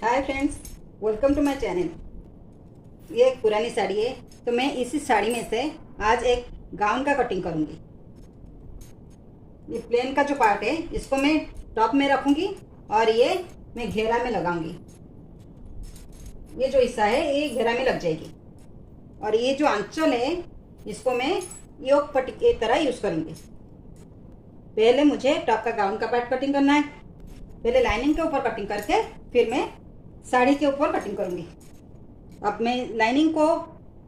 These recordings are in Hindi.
Hi friends, welcome to my channel. ये एक पुरानी साड़ी है, तो मैं इसी साड़ी में से आज एक गाउन का कटिंग करूंगी। ये प्लेन का जो पार्ट है इसको मैं टॉप में रखूंगी और ये मैं घेरा में लगाऊंगी। ये जो हिस्सा है ये घेरा में लग जाएगी और ये जो आंचल है इसको मैं योक पट्टी की तरह यूज करूंगी। पहले मुझे टॉप का गाउन का पार्ट कटिंग करना है। पहले लाइनिंग के ऊपर कटिंग करके फिर मैं साड़ी के ऊपर कटिंग करूंगी। अब मैं लाइनिंग को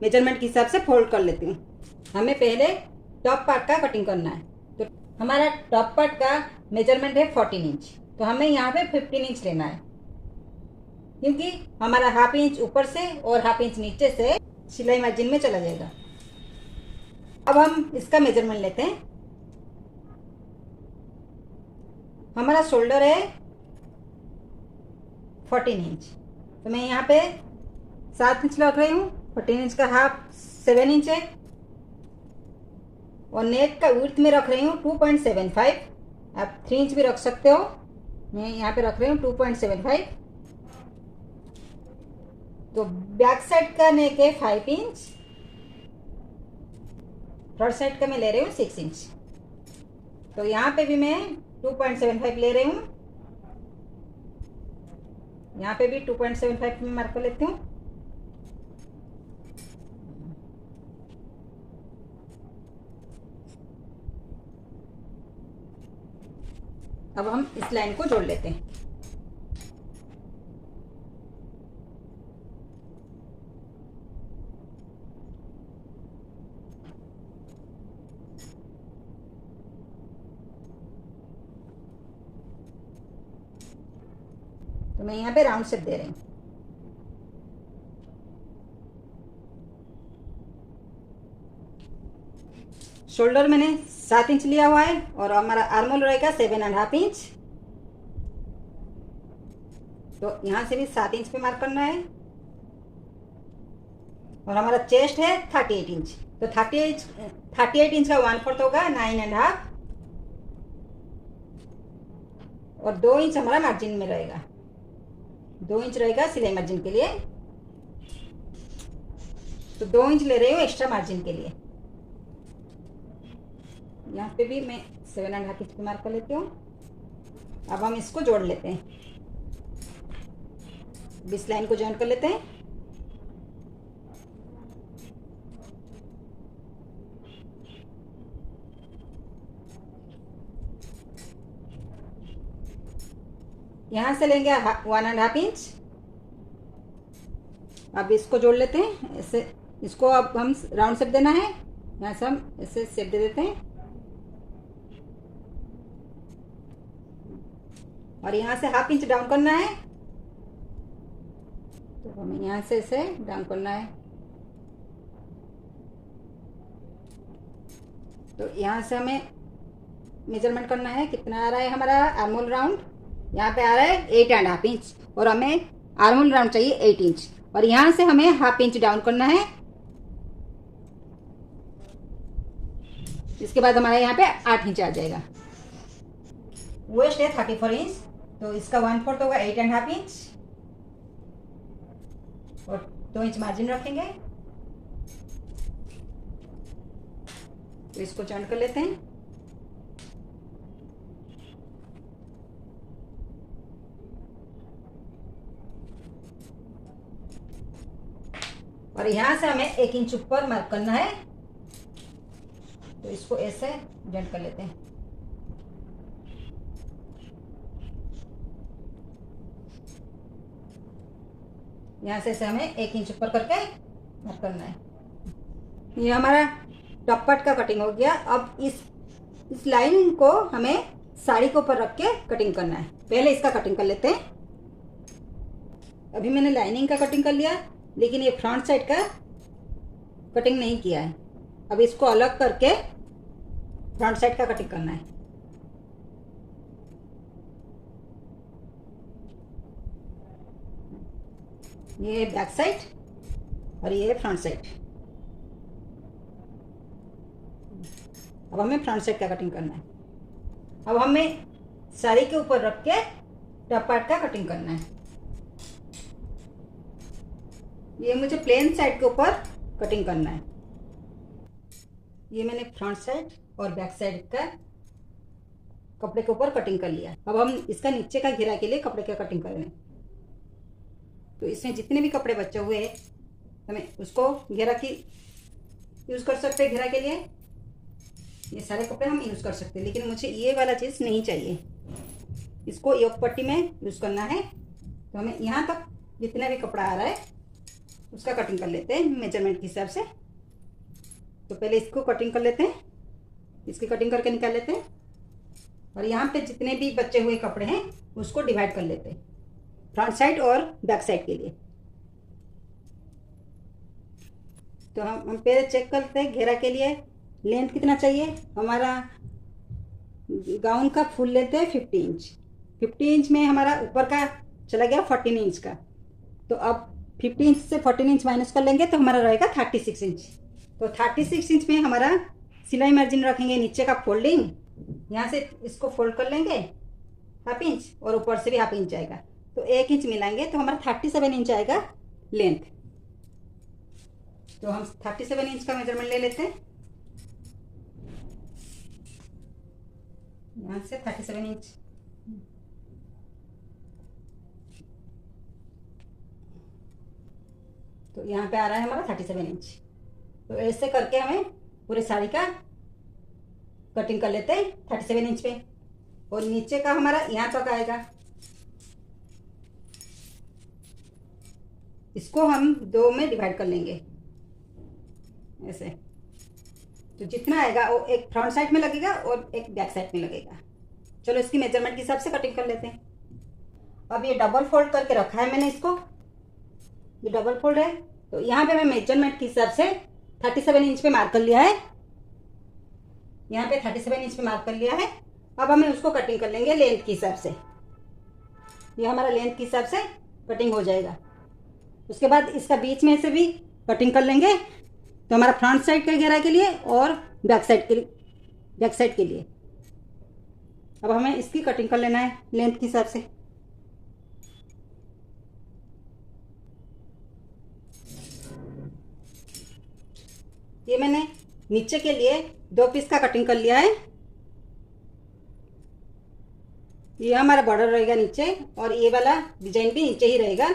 मेजरमेंट के हिसाब से फोल्ड कर लेती हूँ। हमें पहले टॉप पार्ट का कटिंग करना है, तो हमारा टॉप पार्ट का मेजरमेंट है 14 इंच, तो हमें यहाँ पे 15 इंच लेना है, क्योंकि हमारा हाफ इंच ऊपर से और हाफ इंच नीचे से सिलाई मार्जिन में चला जाएगा। अब हम इसका मेजरमेंट लेते हैं। हमारा शोल्डर है 14 इंच, तो मैं यहाँ पे 7 इंच रख रही हूँ। 14 इंच का हाफ 7 इंच है और नेक का विड्थ में रख रही हूँ 2.75। आप 3 इंच भी रख सकते हो, मैं यहाँ पे रख रही हूँ 2.75। तो बैक साइड का नेक है 5 इंच, फ्रंट साइड का मैं ले रही हूँ 6 इंच। तो यहाँ पे भी मैं 2.75 ले रही हूँ, यहाँ पे भी 2.75 में मार्क कर लेती हूँ। अब हम इस लाइन को जोड़ लेते हैं। तो मैं यहाँ पे राउंड शेप दे रही हूँ। शोल्डर मैंने 7 इंच लिया हुआ है और हमारा आर्मोल रहेगा 7.5 इंच। तो यहाँ से भी 7 इंच पे मार्क करना है और हमारा चेस्ट है 38 इंच, तो 38 इंच का 1/4 होगा 9.5 और 2 इंच हमारा मार्जिन में रहेगा। 2 इंच रहेगा सिलाई मार्जिन के लिए, तो 2 इंच ले रही हूँ एक्स्ट्रा मार्जिन के लिए। यहाँ पे भी मैं 7.5 इंच पे मार्क कर लेती हूँ। अब हम इसको जोड़ लेते हैं, इस लाइन को जॉइन कर लेते हैं। यहाँ से लेंगे 1.5 इंच। अब इसको जोड़ लेते हैं ऐसे। इसको अब हम राउंड शेप देना है, यहाँ से हम ऐसे शेप दे देते हैं और यहाँ से हाफ इंच डाउन करना है। तो हमें यहाँ से ऐसे डाउन करना है। तो यहाँ से हमें मेजरमेंट करना है, कितना आ रहा है हमारा आर्मोल राउंड। यहाँ पे आ रहा है 8.5 इंच और हमें आर्मोल राउंड चाहिए 8 इंच, और यहाँ से हमें हाफ इंच डाउन करना है। इसके बाद हमारा यहाँ पे 8 इंच आ जाएगा। वेस्ट है 34 इंच, तो इसका 1/4 होगा 8.5 इंच और 2 इंच मार्जिन रखेंगे। तो इसको जॉइन कर लेते हैं। और यहां से हमें 1 इंच ऊपर मार्क करना है, तो इसको ऐसे जॉइन कर लेते हैं। यहाँ से ऐसे हमें 1 इंच ऊपर करके मार्क करना है। ये हमारा टॉप पार्ट का कटिंग हो गया। अब इस लाइन को हमें साड़ी के ऊपर रख के कटिंग करना है। पहले इसका कटिंग कर लेते हैं। अभी मैंने लाइनिंग का कटिंग कर लिया, लेकिन ये फ्रंट साइड का कटिंग नहीं किया है। अब इसको अलग करके फ्रंट साइड का कटिंग करना है। ये बैक साइड और ये फ्रंट साइड। अब हमें फ्रंट साइड का कटिंग करना है। अब हमें साड़ी के ऊपर रख के टॉप पार्ट का कटिंग करना है। ये मुझे प्लेन साइड के ऊपर कटिंग करना है। ये मैंने फ्रंट साइड और बैक साइड का कपड़े के ऊपर कटिंग कर लिया। अब हम इसका नीचे का घेरा के लिए कपड़े का कटिंग कर रहे हैं। तो इसमें जितने भी कपड़े बचे हुए हैं हमें उसको घेरा की यूज़ कर सकते हैं। घेरा के लिए ये सारे कपड़े हम यूज़ कर सकते हैं, लेकिन मुझे ये वाला चीज़ नहीं चाहिए। इसको एक पट्टी में यूज़ करना है। तो हमें यहाँ तक जितना भी कपड़ा आ रहा है उसका कटिंग कर लेते हैं मेजरमेंट के हिसाब से। तो पहले इसको कटिंग कर लेते हैं, इसकी कटिंग करके निकाल लेते हैं। और यहाँ पे जितने भी बचे हुए कपड़े हैं उसको डिवाइड कर लेते हैं फ्रंट साइड और बैक साइड के लिए। तो हम पहले चेक करते हैं घेरा के लिए लेंथ कितना चाहिए। हमारा गाउन का फुल लेते हैं 50 इंच। 50 इंच में हमारा ऊपर का चला गया 14 इंच का। तो अब 50 इंच से 14 इंच माइनस कर लेंगे तो हमारा रहेगा 36 इंच। तो 36 इंच में हमारा सिलाई मार्जिन रखेंगे। नीचे का फोल्डिंग यहाँ से इसको फोल्ड कर लेंगे हाफ इंच और ऊपर से भी हाफ इंच आएगा। तो 1 इंच मिलाएंगे तो हमारा 37 इंच आएगा लेंथ। तो हम 37 इंच का मेजरमेंट ले लेते हैं। यहाँ से 37 इंच तो यहाँ पे आ रहा है हमारा 37 इंच। तो ऐसे करके हमें पूरे साड़ी का कटिंग कर लेते हैं 37 इंच पे। और नीचे का हमारा यहाँ तक आएगा। इसको हम 2 में डिवाइड कर लेंगे ऐसे। तो जितना आएगा वो एक फ्रंट साइड में लगेगा और एक बैक साइड में लगेगा। चलो इसकी मेजरमेंट के हिसाब से कटिंग कर लेते हैं। अब ये डबल फोल्ड करके रखा है मैंने इसको, ये डबल फोल्ड है। तो यहाँ पे मैं मेजरमेंट के हिसाब से 37 इंच पे मार्क कर लिया है। यहाँ पे 37 इंच पे मार्क कर लिया है। अब हमें उसको कटिंग कर लेंगे लेंथ के हिसाब से। ये हमारा लेंथ के हिसाब से कटिंग हो जाएगा। उसके बाद इसका बीच में से भी कटिंग कर लेंगे। तो हमारा फ्रंट साइड के घेरा के लिए और बैक साइड के लिए। अब हमें इसकी कटिंग कर लेना है लेंथ के हिसाब से। ये मैंने नीचे के लिए 2 पीस का कटिंग कर लिया है। ये हमारा बॉर्डर रहेगा नीचे और ये वाला डिजाइन भी नीचे ही रहेगा।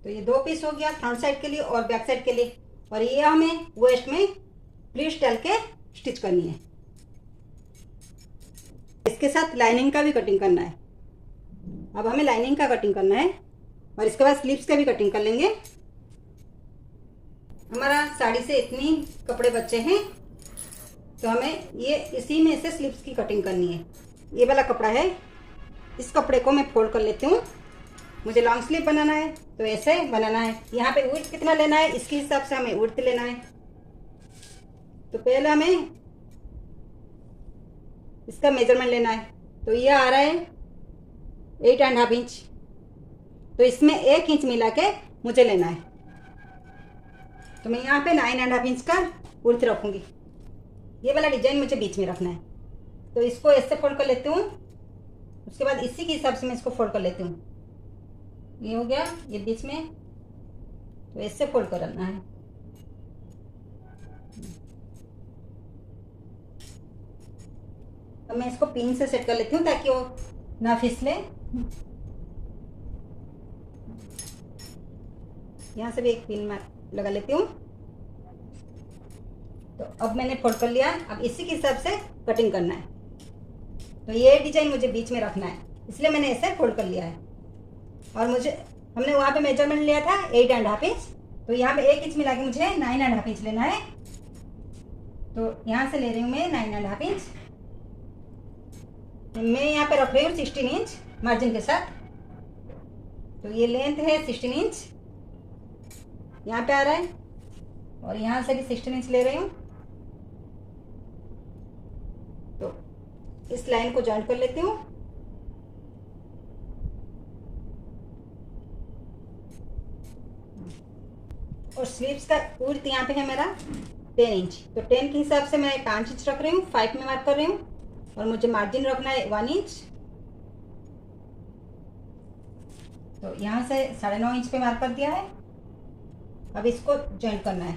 तो ये 2 पीस हो गया फ्रंट साइड के लिए और बैक साइड के लिए। और ये हमें वेस्ट में प्लीट्स डाल के स्टिच करनी है। इसके साथ लाइनिंग का भी कटिंग करना है। अब हमें लाइनिंग का कटिंग करना है और इसके बाद स्लीव्स का भी कटिंग कर लेंगे। हमारा साड़ी से इतनी कपड़े बचे हैं तो हमें ये इसी में से स्लीव्स की कटिंग करनी है। ये वाला कपड़ा है, इस कपड़े को मैं फोल्ड कर लेती हूँ। मुझे लॉन्ग स्लीव बनाना है तो ऐसे बनाना है। यहाँ पे विड्थ कितना लेना है इसके हिसाब से हमें विड्थ लेना है। तो पहले हमें इसका मेजरमेंट लेना है। तो ये आ रहा है 8.5 इंच। तो इसमें 1 इंच मिला के मुझे लेना है। तो मैं यहाँ पे 9.5 इंच का विड्थ रखूँगी। ये वाला डिजाइन मुझे बीच में रखना है। तो इसको ऐसे फोल्ड कर लेती हूँ। उसके बाद इसी के हिसाब से मैं इसको फोल्ड कर लेती हूँ। ये हो गया ये बीच में, तो ऐसे फोल्ड करना है। अब मैं इसको पिन से सेट कर लेती हूँ ताकि वो ना फिसले। यहाँ से भी एक पिन लगा लेती हूँ। तो अब मैंने फोल्ड कर लिया। अब इसी के हिसाब से कटिंग करना है। तो ये डिजाइन मुझे बीच में रखना है, इसलिए मैंने ऐसे फोल्ड कर लिया है। और हमने वहाँ पे मेजरमेंट लिया था 8.5 इंच। तो यहाँ पे 1 इंच मिला के मुझे 9.5 इंच लेना है। तो यहाँ से ले रही हूँ मैं 9.5 इंच। मैं यहाँ पे रख रही हूँ 16 इंच मार्जिन के साथ। तो ये लेंथ है 16 इंच, यहाँ पे आ रहा है। और यहाँ से भी 16 इंच ले रही हूँ। तो इस लाइन को जॉइंट कर लेती हूँ। और स्लीव्स का विड्थ यहाँ पे है मेरा 10 इंच। तो 10 के हिसाब से मैं 5 इंच रख रही हूँ, 5 में मार्क कर रही हूँ। और मुझे मार्जिन रखना है 1 इंच। तो यहाँ से 9.5 इंच पे मार्क कर दिया है। अब इसको जॉइंट करना है।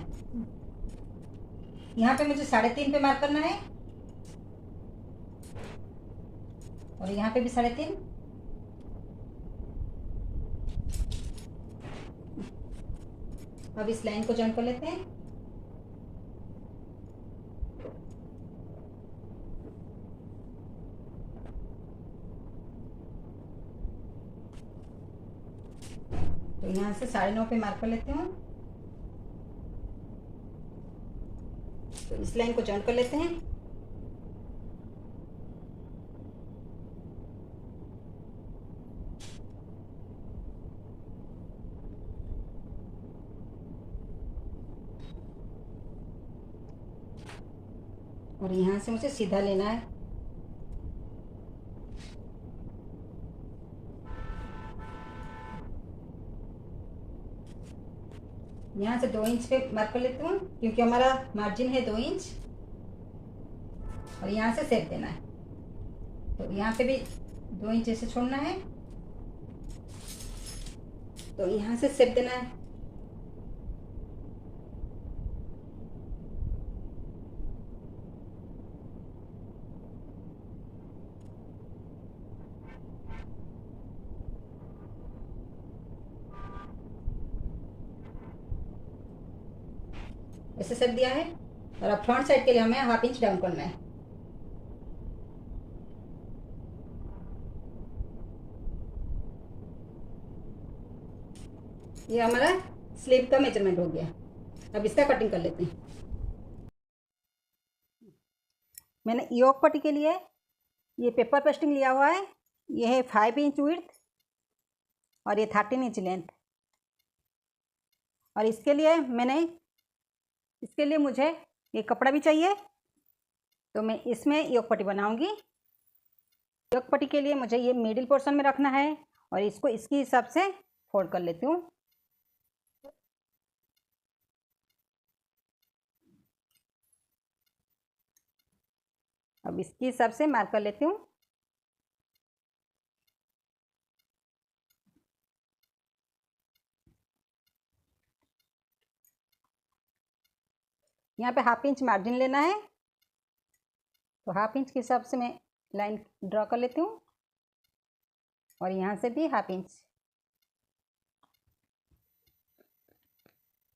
यहाँ पे मुझे 3.5 पे मार्क करना है और यहाँ पे भी 3.5। अब इस लाइन को जॉइंट कर लेते हैं। तो यहाँ से 9.5 पे मार्क कर लेती हूँ। तो इस लाइन को जॉइंट कर लेते हैं। और यहाँ से मुझे सीधा लेना है। यहाँ से 2 इंच पे मार्क कर लेती हूँ क्योंकि हमारा मार्जिन है 2 इंच। और यहाँ से सेप देना है। तो यहाँ पे भी 2 इंच ऐसे छोड़ना है। तो यहाँ से सेप देना है। ऐसे सेप दिया है। और अब फ्रंट साइड के लिए हमें 1/2 इंच डाउन करना है। ये हमारा स्लीव का मेजरमेंट हो गया। अब इसका कटिंग कर लेते हैं। मैंने योक पट्टी के लिए ये पेपर पेस्टिंग लिया हुआ है। ये है 5 इंच विड्थ और ये 13 इंच लेंथ। और इसके लिए मुझे ये कपड़ा भी चाहिए। तो मैं इसमें योक पट्टी बनाऊंगी। योक पट्टी के लिए मुझे ये मिडिल पोर्शन में रखना है और इसको इसके हिसाब से फोल्ड कर लेती हूँ। अब इसके हिसाब से मार्क कर लेती हूँ। यहाँ पे 1/2 इंच मार्जिन लेना है। तो 1/2 इंच के हिसाब से मैं लाइन ड्रॉ कर लेती हूँ और यहाँ से भी 1/2 इंच।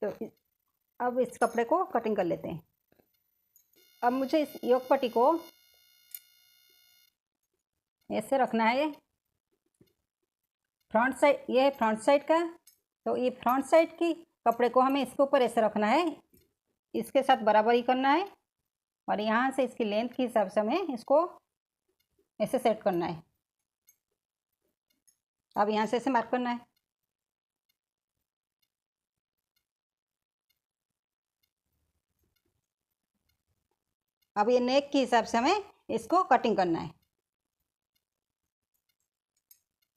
तो अब इस कपड़े को कटिंग कर लेते हैं। अब मुझे इस योक पट्टी को ऐसे रखना है। फ्रंट साइड, ये है फ्रंट साइड का। तो ये फ्रंट साइड की कपड़े को हमें इसके ऊपर ऐसे रखना है। इसके साथ बराबर ही करना है और यहाँ से इसकी लेंथ के हिसाब से हमें इसको ऐसे सेट करना है। अब यहाँ से ऐसे मार्क करना है। अब ये नेक के हिसाब से हमें इसको कटिंग करना है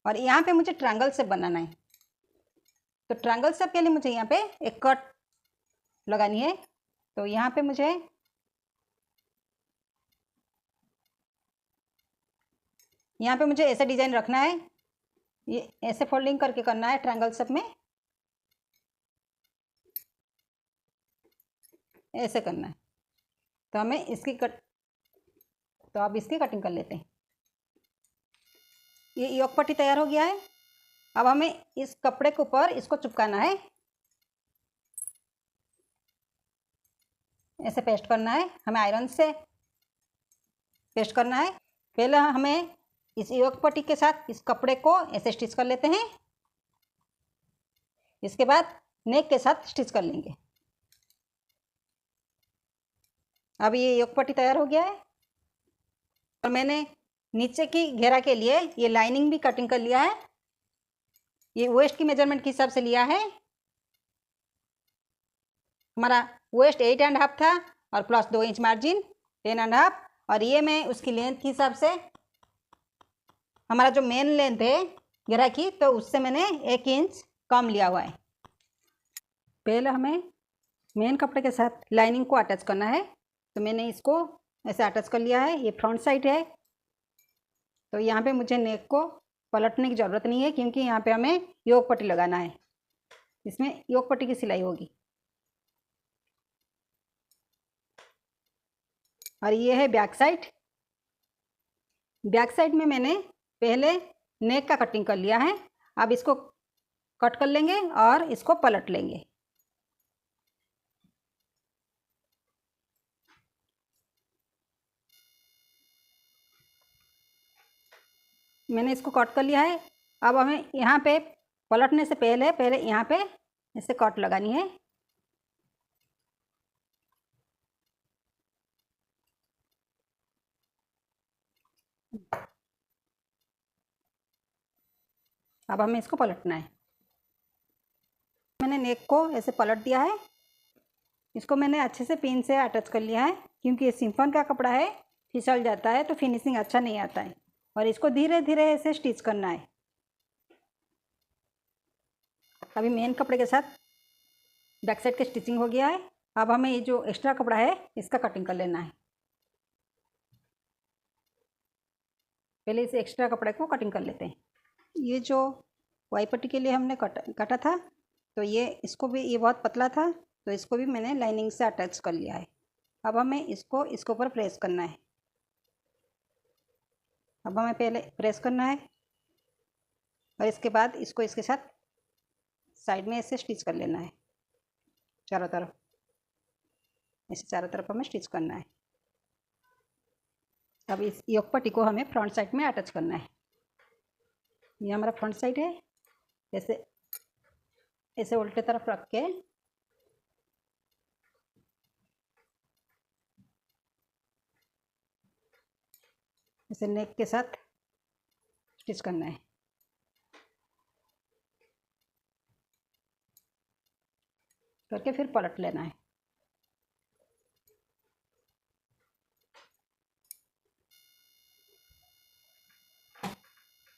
और यहाँ पे मुझे ट्रायंगल शेप बनाना है। तो ट्रायंगल शेप के लिए मुझे यहाँ पे एक कट लगानी है। तो यहाँ पे मुझे ऐसा डिजाइन रखना है। ये ऐसे फोल्डिंग करके करना है ट्रायंगल शेप में, ऐसे करना है। तो हमें इसकी तो अब इसकी कटिंग कर लेते हैं। ये योक पट्टी तैयार हो गया है। अब हमें इस कपड़े के ऊपर इसको चिपकाना है। ऐसे पेस्ट करना है। हमें आयरन से पेस्ट करना है। पहले हमें इस योक पट्टी के साथ इस कपड़े को ऐसे स्टिच कर लेते हैं। इसके बाद नेक के साथ स्टिच कर लेंगे। अब ये योक पट्टी तैयार हो गया है और मैंने नीचे की घेरा के लिए ये लाइनिंग भी कटिंग कर लिया है। ये वेस्ट की मेजरमेंट के हिसाब से लिया है। हमारा वेस्ट 8.5 था और प्लस 2 इंच मार्जिन 10.5। और ये मैं उसकी लेंथ के हिसाब से, हमारा जो मेन लेंथ है घेरा की, तो उससे मैंने 1 इंच कम लिया हुआ है। पहले हमें मेन कपड़े के साथ लाइनिंग को अटैच करना है। तो मैंने इसको ऐसे अटैच कर लिया है। ये फ्रंट साइड है। तो यहाँ पे मुझे नेक को पलटने की ज़रूरत नहीं है, क्योंकि यहाँ पे हमें योग पट्टी लगाना है। इसमें योग पट्टी की सिलाई होगी। और ये है बैक साइड। बैक साइड में मैंने पहले नेक का कटिंग कर लिया है। अब इसको कट कर लेंगे और इसको पलट लेंगे। मैंने इसको कट कर लिया है। अब हमें यहाँ पे पलटने से पहले पहले यहाँ पे ऐसे कट लगानी है। अब हमें इसको पलटना है। मैंने नेक को ऐसे पलट दिया है। इसको मैंने अच्छे से पिन से अटैच कर लिया है, क्योंकि ये सिंफन का कपड़ा है, फिसल जाता है तो फिनिशिंग अच्छा नहीं आता है। और इसको धीरे धीरे ऐसे स्टिच करना है। अभी मेन कपड़े के साथ बैक साइड की स्टिचिंग हो गया है। अब हमें ये जो एक्स्ट्रा कपड़ा है इसका कटिंग कर लेना है। पहले इस एक्स्ट्रा कपड़े को कटिंग कर लेते हैं। ये जो वाई पट्टी के लिए हमने काटा था, तो ये इसको भी, ये बहुत पतला था तो इसको भी मैंने लाइनिंग से अटैच कर लिया है। अब हमें इसको इसके ऊपर प्रेस करना है। अब हमें पहले प्रेस करना है और इसके बाद इसको इसके साथ साइड में ऐसे स्टिच कर लेना है। चारों तरफ ऐसे चारों तरफ हमें स्टिच करना है। अब इस योक पट्टी को हमें फ्रंट साइड में अटैच करना है। ये हमारा फ्रंट साइड है। ऐसे ऐसे उल्टे तरफ रख के ऐसे नेक के साथ स्टिच करना है। करके फिर पलट लेना है।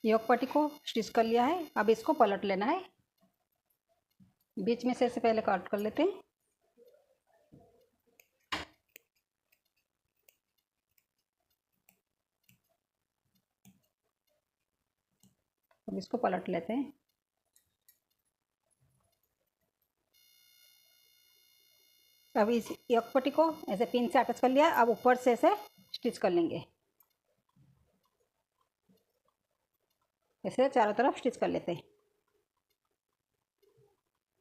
योक पट्टी को स्टिच कर लिया है। अब इसको पलट लेना है। बीच में से ऐसे पहले कट कर लेते हैं। अब इसको पलट लेते हैं। अब इस योक पट्टी को ऐसे पिन से अटैच कर लिया। अब ऊपर से ऐसे स्टिच कर लेंगे। ऐसे चारों तरफ स्टिच कर लेते हैं।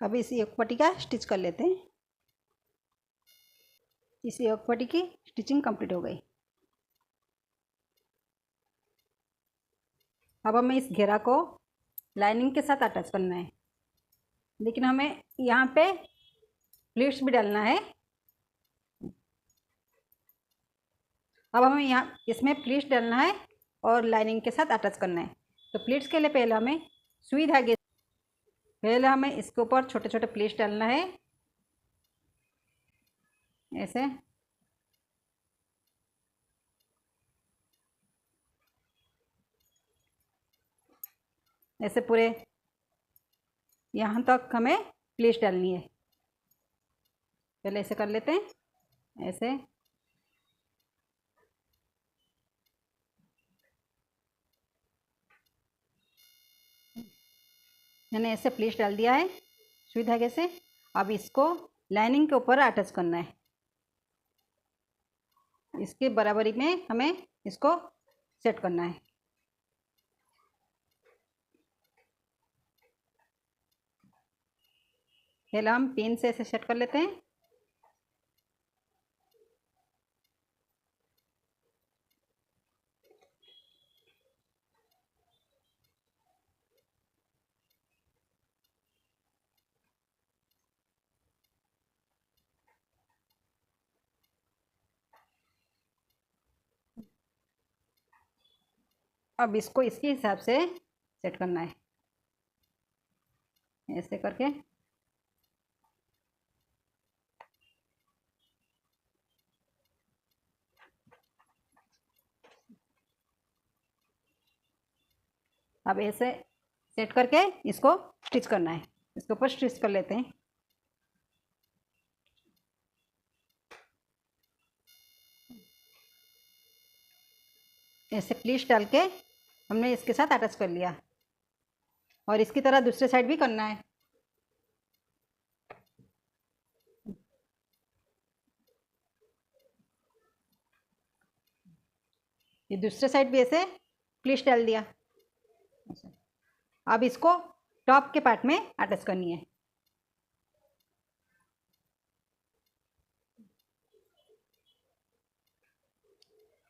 अब इस योक पट्टी का स्टिच कर लेते हैं। इस योक पट्टी की स्टिचिंग कंप्लीट हो गई। अब हमें इस घेरा को लाइनिंग के साथ अटैच करना है, लेकिन हमें यहाँ पे प्लीट्स भी डालना है। अब हमें यहाँ इसमें प्लीट्स डालना है और लाइनिंग के साथ अटैच करना है। तो प्लीट्स के लिए पहले हमें सुई धागे, पहले हमें इसके ऊपर छोटे छोटे प्लीट्स डालना है। ऐसे ऐसे पूरे यहाँ तक हमें प्लीट्स डालनी है। पहले ऐसे कर लेते हैं। ऐसे मैंने ऐसे प्लीट्स डाल दिया है सुई धागे से। अब इसको लाइनिंग के ऊपर अटैच करना है। इसके बराबरी में हमें इसको सेट करना है। पहले हम पिन से ऐसे सेट कर लेते हैं। अब इसको इसके हिसाब से सेट करना है, ऐसे करके। अब ऐसे सेट करके इसको स्टिच करना है। इसके ऊपर स्टिच कर लेते हैं। ऐसे प्लीट्स डाल के हमने इसके साथ अटैच कर लिया और इसकी तरह दूसरे साइड भी करना है। ये दूसरे साइड भी ऐसे प्लीट डाल दिया। अब इसको टॉप के पार्ट में अटैच करनी है।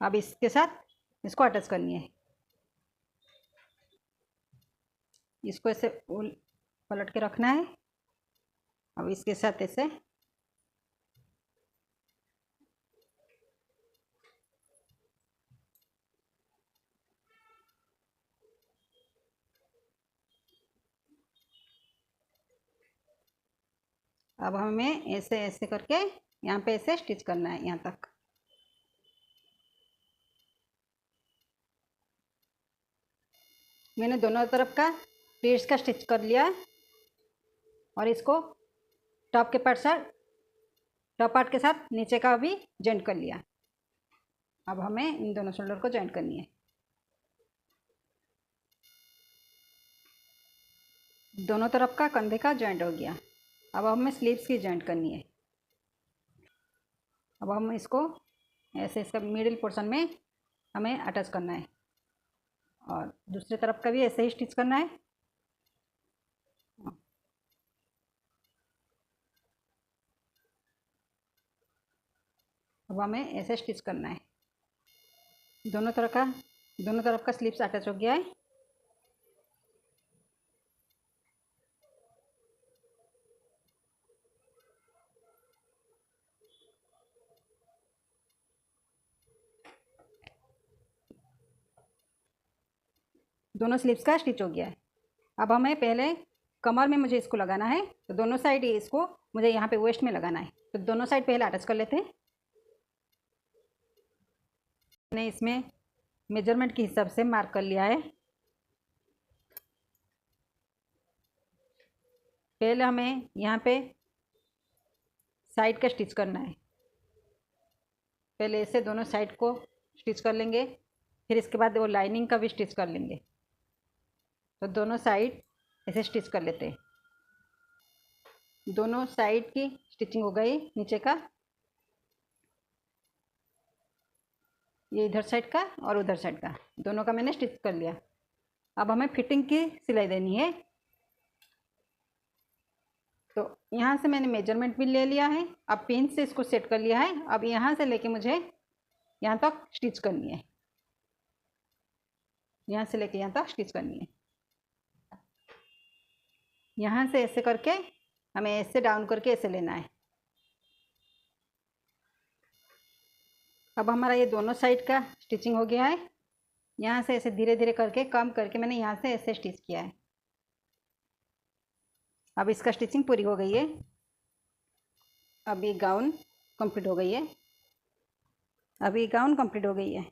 अब इसके साथ इसको अटैच करनी है। इसको ऐसे पलट के रखना है। अब इसके साथ ऐसे अब हमें ऐसे ऐसे करके यहाँ पे ऐसे स्टिच करना है यहाँ तक। मैंने दोनों तरफ का प्लीट्स का स्टिच कर लिया और इसको टॉप पार्ट के साथ नीचे का भी जॉइंट कर लिया। अब हमें इन दोनों शोल्डर को जॉइंट करनी है। दोनों तरफ का कंधे का जॉइंट हो गया। अब हमें स्लीव्स की जॉइंट करनी है। अब हम इसको ऐसे इसका मिडिल पोर्शन में हमें अटैच करना है और दूसरी तरफ का भी ऐसे ही स्टिच करना है। अब हमें ऐसे स्टिच करना है। दोनों तरफ का स्लीव्स अटैच हो गया है। दोनों स्लीव्स का स्टिच हो गया है। अब हमें पहले कमर में मुझे इसको लगाना है, तो दोनों साइड इसको मुझे यहाँ पे वेस्ट में लगाना है। तो दोनों साइड पहले अटैच कर लेते हैं। मैंने इसमें मेजरमेंट के हिसाब से मार्क कर लिया है। पहले हमें यहाँ पे साइड का स्टिच करना है। पहले ऐसे दोनों साइड को स्टिच कर लेंगे, फिर इसके बाद वो लाइनिंग का भी स्टिच कर लेंगे। तो दोनों साइड ऐसे स्टिच कर लेते हैं। दोनों साइड की स्टिचिंग हो गई नीचे का, ये इधर साइड का और उधर साइड का, दोनों का मैंने स्टिच कर लिया। अब हमें फिटिंग की सिलाई देनी है। तो यहाँ से मैंने मेजरमेंट भी ले लिया है। अब पिन से इसको सेट कर लिया है। अब यहाँ से लेके मुझे यहाँ तक स्टिच करनी है। यहाँ से लेके यहाँ तक स्टिच करनी है। यहाँ से ऐसे करके हमें ऐसे डाउन करके ऐसे लेना है। अब हमारा ये दोनों साइड का स्टिचिंग हो गया है। यहाँ से ऐसे धीरे धीरे करके कम करके मैंने यहाँ से ऐसे स्टिच किया है। अब इसका स्टिचिंग पूरी हो गई है। अब ये गाउन कंप्लीट हो गई है।